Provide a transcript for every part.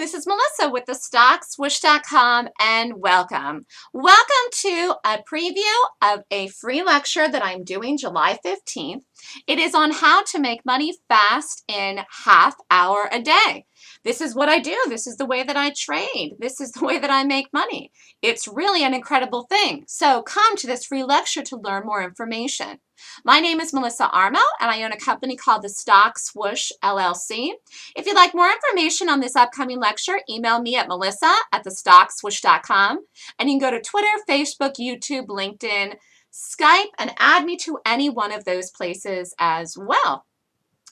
this is Melissa with the StockSwoosh.com and welcome. Welcome to a preview of a free lecture that I'm doing July 15th. It is on how to make money fast in half hour a day. This is what I do. This is the way that I trade. This is the way that I make money. It's really an incredible thing. So come to this free lecture to learn more information. My name is Melissa Armo, and I own a company called the Stock Swoosh LLC. If you'd like more information on this upcoming lecture, email me at melissa@thestockswoosh.com, and you can go to Twitter, Facebook, YouTube, LinkedIn, Skype, and add me to any one of those places as well.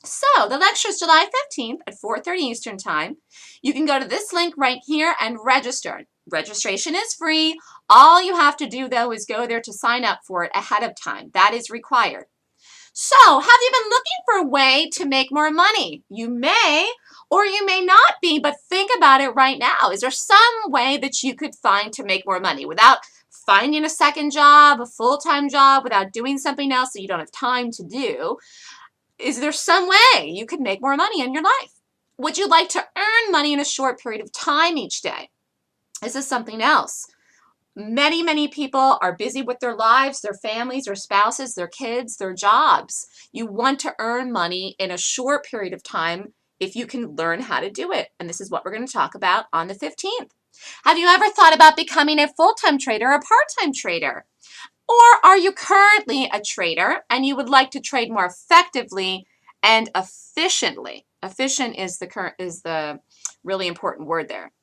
So the lecture is July 15th at 4:30 Eastern Time. You can go to this link right here and register. Registration is free. All you have to do, though, is go there to sign up for it ahead of time. That is required. So have you been looking for a way to make more money? You may or you may not be, but think about it right now. Is there some way that you could find to make more money without finding a second job, a full-time job, without doing something else that you don't have time to do? Is there some way you could make more money in your life? Would you like to earn money in a short period of time each day? This is something else. Many people are busy with their lives, their families, their spouses, their kids, their jobs. You want to earn money in a short period of time if you can learn how to do it. And this is what we're going to talk about on the 15th. Have you ever thought about becoming a full-time trader or a part-time trader? Or are you currently a trader and you would like to trade more effectively and efficiently? Efficient is the really important word there.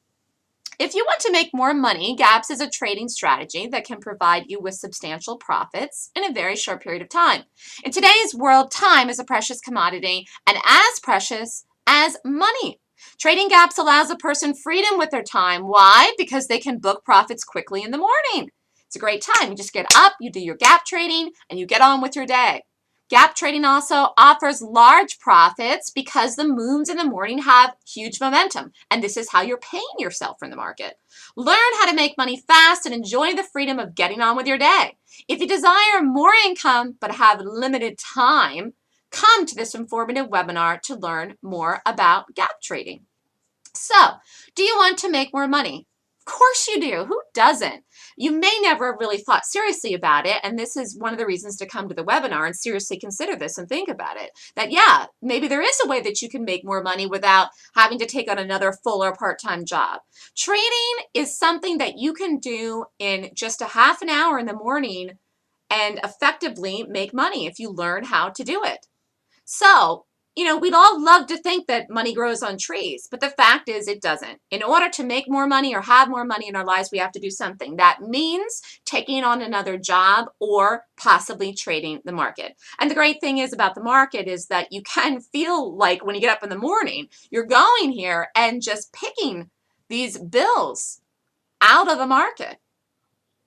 If you want to make more money, GAPS is a trading strategy that can provide you with substantial profits in a very short period of time. In today's world, time is a precious commodity and as precious as money. Trading GAPS allows a person freedom with their time. Why? Because they can book profits quickly in the morning. It's a great time. You just get up, you do your gap trading, and you get on with your day. Gap trading also offers large profits because the moves in the morning have huge momentum, and this is how you're paying yourself from the market. Learn how to make money fast and enjoy the freedom of getting on with your day. If you desire more income but have limited time, come to this informative webinar to learn more about gap trading. So, do you want to make more money? Of course you do. Who doesn't? You may never have really thought seriously about it, and this is one of the reasons to come to the webinar and seriously consider this and think about it. That, yeah, maybe there is a way that you can make more money without having to take on another full or part-time job. Trading is something that you can do in just a half an hour in the morning and effectively make money if you learn how to do it. So, we'd all love to think that money grows on trees, but the fact is it doesn't. In order to make more money or have more money in our lives, we have to do something. That means taking on another job or possibly trading the market. And the great thing is about the market is that you can feel like when you get up in the morning, you're going here and just picking these bills out of the market.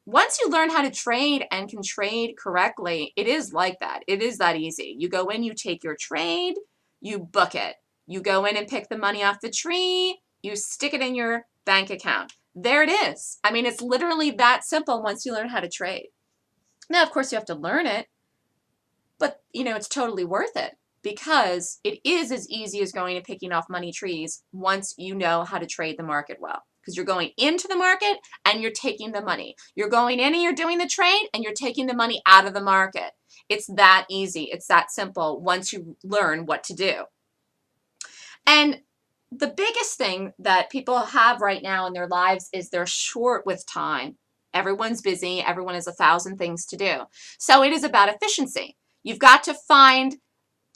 Once you learn how to trade and can trade correctly, it is like that. It is that easy. You go in, you take your trade, you book it. You go in and pick the money off the tree, you stick it in your bank account. There it is. I mean, it's literally that simple once you learn how to trade. Now, of course, you have to learn it, but it's totally worth it because it is as easy as going and picking off money trees once you know how to trade the market well. Because you're going into the market and you're taking the money. You're going in and you're doing the trade and you're taking the money out of the market. It's that easy. It's that simple once you learn what to do. And the biggest thing that people have right now in their lives is they're short with time. Everyone's busy. Everyone has 1,000 things to do. So it is about efficiency. You've got to find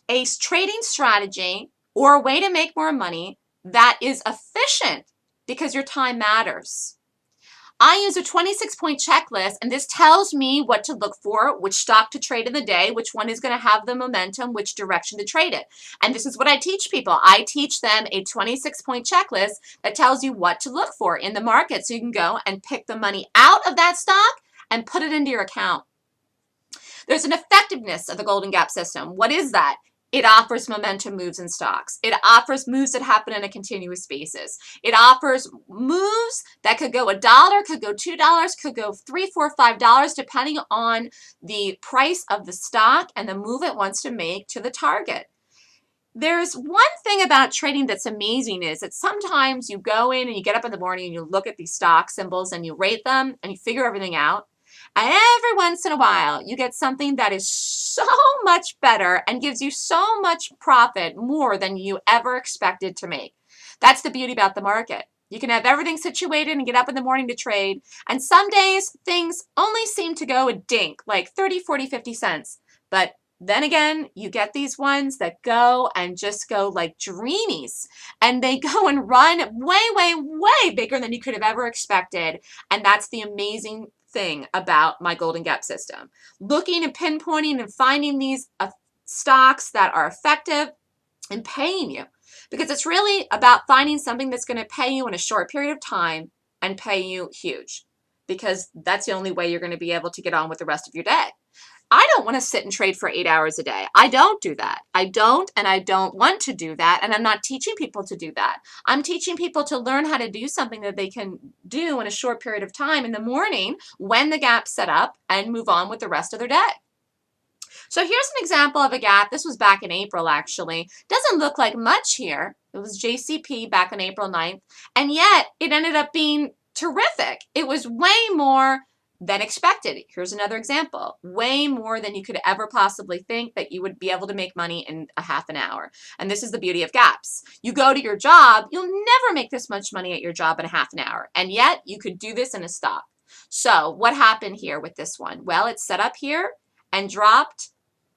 a trading strategy or a way to make more money that is efficient because your time matters. I use a 26-point checklist, and this tells me what to look for, which stock to trade in the day, which one is going to have the momentum, which direction to trade it. And this is what I teach people. I teach them a 26-point checklist that tells you what to look for in the market so you can go and pick the money out of that stock and put it into your account. There's an effectiveness of the Golden Gap system. What is that? It offers momentum moves in stocks. It offers moves that happen on a continuous basis. It offers moves that could go $1, could go $2, could go $3, $4, $5, depending on the price of the stock and the move it wants to make to the target. There's one thing about trading that's amazing is that sometimes you go in and you get up in the morning and you look at these stock symbols and you rate them and you figure everything out. And every once in a while, you get something that is so much better and gives you so much profit, more than you ever expected to make. That's the beauty about the market. You can have everything situated and get up in the morning to trade. And some days, things only seem to go a dink, like 30, 40, 50 cents. But then again, you get these ones that go and just go like dreamies. And they go and run way, way, way bigger than you could have ever expected. And that's the amazing thing about my Golden Gap system. Looking and pinpointing and finding these stocks that are effective and paying you. Because it's really about finding something that's going to pay you in a short period of time and pay you huge. Because that's the only way you're going to be able to get on with the rest of your day. I don't want to sit and trade for 8 hours a day. I don't do that. I don't, and I don't want to do that. And I'm not teaching people to do that. I'm teaching people to learn how to do something that they can do in a short period of time in the morning when the gap's set up and move on with the rest of their day. So here's an example of a gap. This was back in April, actually. Doesn't look like much here. It was JCP back on April 9th. And yet it ended up being terrific. It was way more than expected. Here's another example. Way more than you could ever possibly think that you would be able to make money in a half an hour. And this is the beauty of gaps. You go to your job, you'll never make this much money at your job in a half an hour. And yet you could do this in a stop. So what happened here with this one? Well, it's set up here and dropped,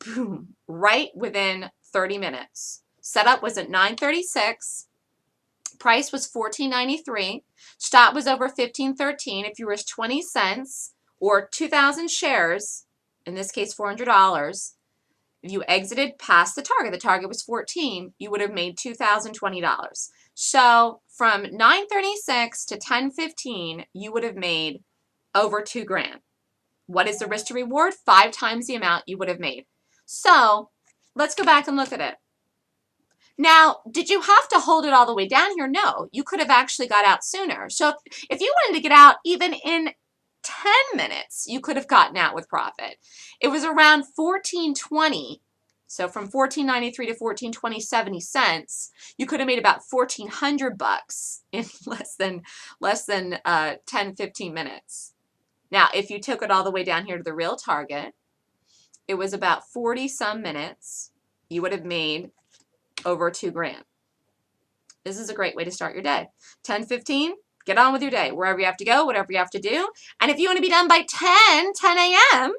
boom, right within 30 minutes. Setup was at 9:36. Price was $14.93. Stop was over $15.13. If you risked 20 cents or 2,000 shares, in this case $400, if you exited past the target was 14, you would have made $2,020. So from 9:36 to 10:15, you would have made over $2,000. What is the risk to reward? 5 times the amount you would have made. So let's go back and look at it. Now, did you have to hold it all the way down here? No, you could have actually got out sooner. So if you wanted to get out even in 10 minutes, you could have gotten out with profit. It was around $14.20. So from $14.93 to $14.20, 70 cents, you could have made about $1,400 in less than 10, 15 minutes. Now, if you took it all the way down here to the real target, it was about 40 some minutes. You would have made over $2,000. This is a great way to start your day. 10:15, get on with your day. Wherever you have to go, whatever you have to do. And if you want to be done by 10 a.m.,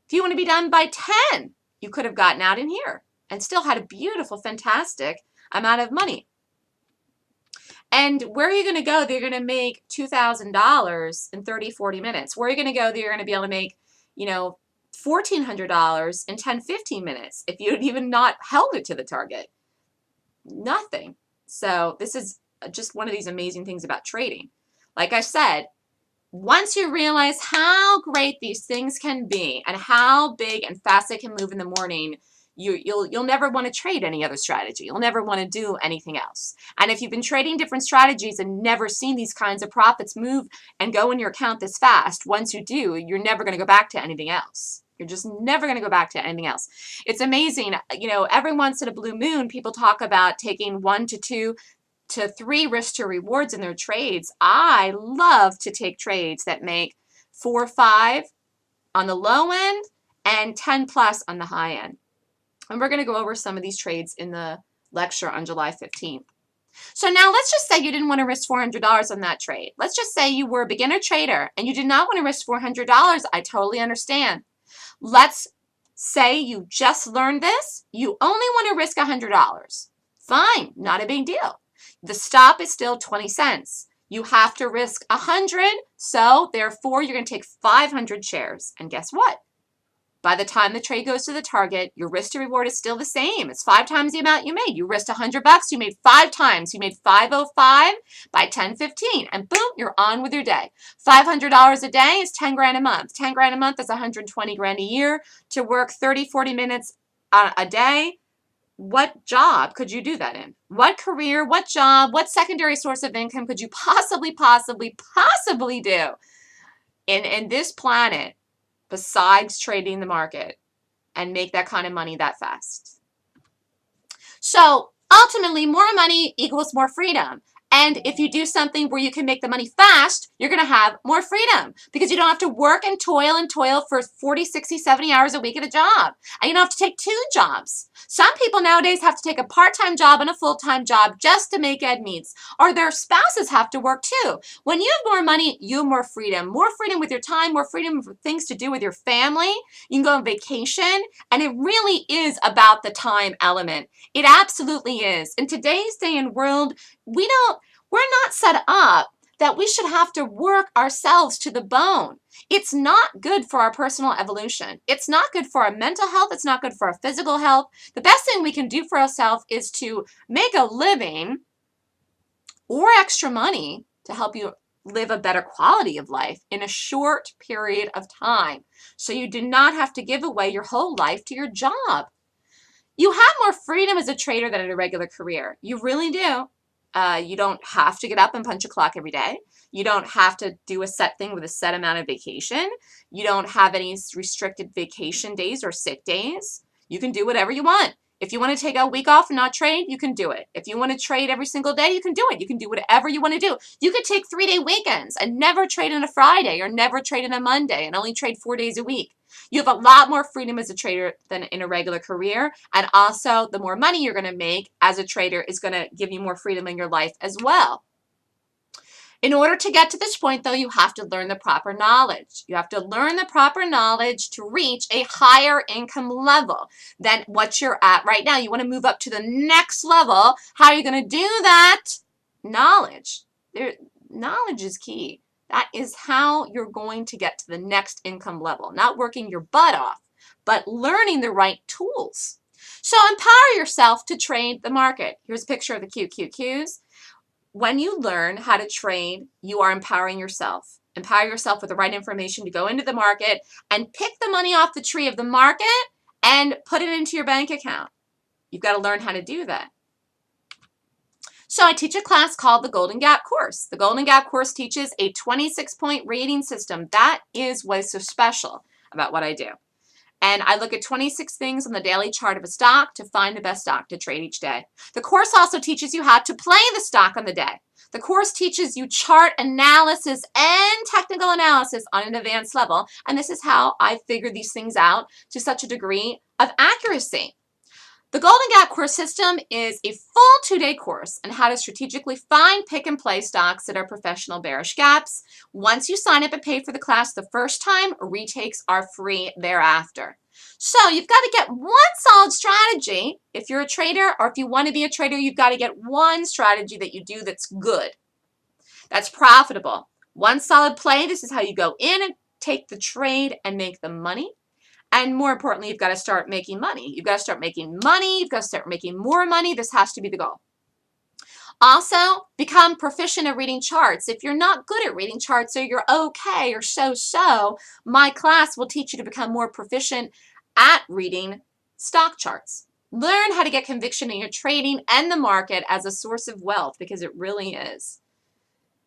if you want to be done by 10, you could have gotten out in here and still had a beautiful, fantastic amount of money. And where are you going to go? They're going to make $2,000 in 30, 40 minutes. Where are you going to go? They're going to be able to make, $1,400 in 10, 15 minutes if you had even not held it to the target. Nothing. So this is just one of these amazing things about trading. Like I said, once you realize how great these things can be and how big and fast they can move in the morning, you'll never want to trade any other strategy. You'll never want to do anything else. And if you've been trading different strategies and never seen these kinds of profits move and go in your account this fast, once you do, you're never going to go back to anything else. You're just never going to go back to anything else. It's amazing. Every once in a blue moon, people talk about taking 1 to 2 to 3 risk to rewards in their trades. I love to take trades that make 4 or 5 on the low end and 10 plus on the high end. And we're going to go over some of these trades in the lecture on July 15th. So now let's just say you didn't want to risk $400 on that trade. Let's just say you were a beginner trader and you did not want to risk $400. I totally understand. Let's say you just learned this. You only want to risk $100. Fine, not a big deal. The stop is still 20 cents. You have to risk 100, so therefore you're going to take 500 shares. And guess what? By the time the trade goes to the target, your risk to reward is still the same. It's 5 times the amount you made. You risked $100, you made 5 times. You made 505 by 10:15, and boom, you're on with your day. $500 a day is 10 grand a month. 10 grand a month is 120 grand a year. To work 30, 40 minutes a day, what job could you do that in? What career, what job, what secondary source of income could you possibly do in this planet besides trading the market and make that kind of money that fast? So ultimately, more money equals more freedom. And if you do something where you can make the money fast, you're going to have more freedom because you don't have to work and toil for 40, 60, 70 hours a week at a job. And you don't have to take 2 jobs. Some people nowadays have to take a part-time job and a full-time job just to make ends meet, or their spouses have to work too. When you have more money, you have more freedom with your time, more freedom for things to do with your family. You can go on vacation, and it really is about the time element. It absolutely is. In today's day and world, we're not set up that we should have to work ourselves to the bone. It's not good for our personal evolution. It's not good for our mental health. It's not good for our physical health. The best thing we can do for ourselves is to make a living or extra money to help you live a better quality of life in a short period of time. So you do not have to give away your whole life to your job. You have more freedom as a trader than in a regular career. You really do. You don't have to get up and punch a clock every day. You don't have to do a set thing with a set amount of vacation. You don't have any restricted vacation days or sick days. You can do whatever you want. If you want to take a week off and not trade, you can do it. If you want to trade every single day, you can do it. You can do whatever you want to do. You could take 3-day weekends and never trade on a Friday or never trade on a Monday and only trade 4 days a week. You have a lot more freedom as a trader than in a regular career. And also, the more money you're going to make as a trader is going to give you more freedom in your life as well. In order to get to this point, though, you have to learn the proper knowledge. You have to learn the proper knowledge to reach a higher income level than what you're at right now. You want to move up to the next level. How are you going to do that? Knowledge. Knowledge is key. That is how you're going to get to the next income level. Not working your butt off, but learning the right tools. So empower yourself to trade the market. Here's a picture of the QQQs. When you learn how to trade, you are empowering yourself. Empower yourself with the right information to go into the market and pick the money off the tree of the market and put it into your bank account. You've got to learn how to do that. So I teach a class called the Golden Gap course. The Golden Gap course teaches a 26-point rating system. That is what's so special about what I do. And I look at 26 things on the daily chart of a stock to find the best stock to trade each day. The course also teaches you how to play the stock on the day. The course teaches you chart analysis and technical analysis on an advanced level. And this is how I figure these things out to such a degree of accuracy. The Golden Gap course system is a full 2-day course on how to strategically find, pick, and play stocks that are professional bearish gaps. Once you sign up and pay for the class the first time, retakes are free thereafter. So you've got to get one solid strategy. If you're a trader or if you want to be a trader, you've got to get one strategy that you do that's good, that's profitable. One solid play. This is how you go in and take the trade and make the money. And more importantly, you've got to start making money. You've got to start making money. You've got to start making more money. This has to be the goal. Also, become proficient at reading charts. If you're not good at reading charts or you're okay or so-so, my class will teach you to become more proficient at reading stock charts. Learn how to get conviction in your trading and the market as a source of wealth, because it really is.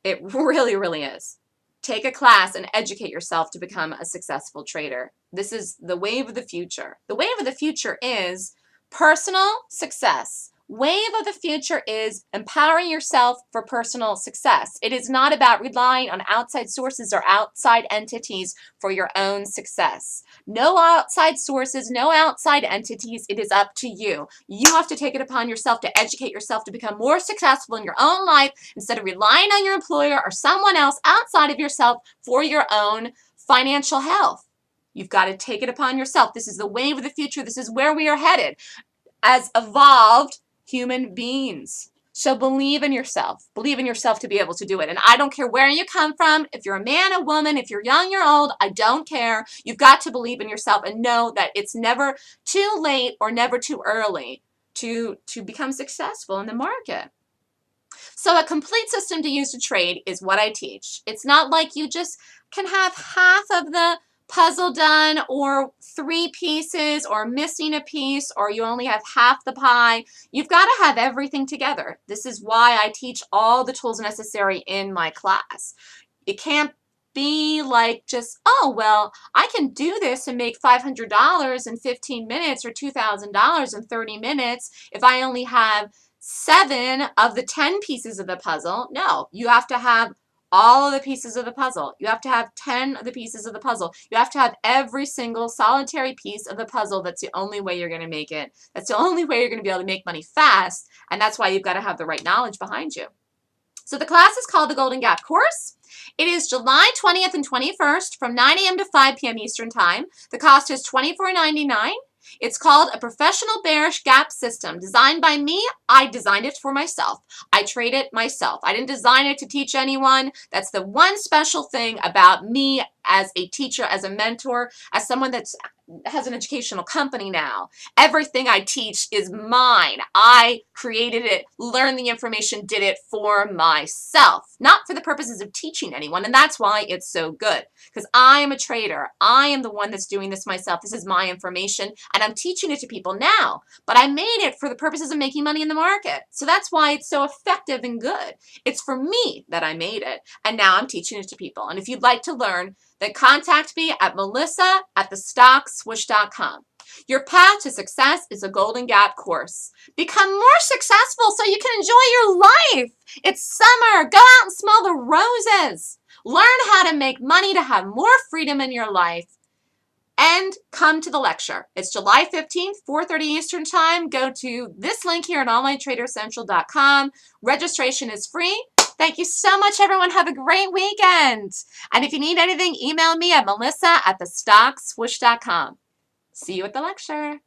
It really, really is. Take a class and educate yourself to become a successful trader. This is the wave of the future. The wave of the future is personal success. Wave of the future is empowering yourself for personal success. It is not about relying on outside sources or outside entities for your own success. No outside sources, no outside entities. It is up to you. You have to take it upon yourself to educate yourself to become more successful in your own life instead of relying on your employer or someone else outside of yourself for your own financial health. You've got to take it upon yourself. This is the wave of the future. This is where we are headed as evolved human beings. So believe in yourself. Believe in yourself to be able to do it. And I don't care where you come from. If you're a man, a woman, if you're young, you're old, I don't care. You've got to believe in yourself and know that it's never too late or never too early to become successful in the market. So a complete system to use to trade is what I teach. It's not like you just can have half of the puzzle done or 3 pieces or missing a piece or you only have half the pie. You've got to have everything together. This is why I teach all the tools necessary in my class. It can't be like just, oh, well, I can do this and make $500 in 15 minutes or $2,000 in 30 minutes if I only have 7 of the 10 pieces of the puzzle. No, you have to have all of the pieces of the puzzle. You have to have 10 of the pieces of the puzzle. You have to have every single solitary piece of the puzzle. That's the only way you're going to make it. That's the only way you're going to be able to make money fast. And that's why you've got to have the right knowledge behind you. So the class is called the Golden Gap Course. It is July 20th and 21st from 9 a.m. to 5 p.m. Eastern Time. The cost is $24.99. It's called a professional bearish gap system designed by me. I designed it for myself. I trade it myself. I didn't design it to teach anyone. That's the one special thing about me as a teacher, as a mentor, as someone that has an educational company now. Everything I teach is mine. I created it, learned the information, did it for myself, not for the purposes of teaching anyone. And that's why it's so good, because I am a trader. I am the one that's doing this myself. This is my information, and I'm teaching it to people now. But I made it for the purposes of making money in the market. So that's why it's so effective and good. It's for me that I made it, and now I'm teaching it to people. And if you'd like to learn, then contact me at melissa@thestockswoosh.com. Your path to success is a Golden Gap course. Become more successful so you can enjoy your life. It's summer. Go out and smell the roses. Learn how to make money to have more freedom in your life. And come to the lecture. It's July 15th, 4:30 Eastern Time. Go to this link here at onlinetradercentral.com. Registration is free. Thank you so much, everyone. Have a great weekend. And if you need anything, email me at melissa@thestockswoosh.com. See you at the lecture.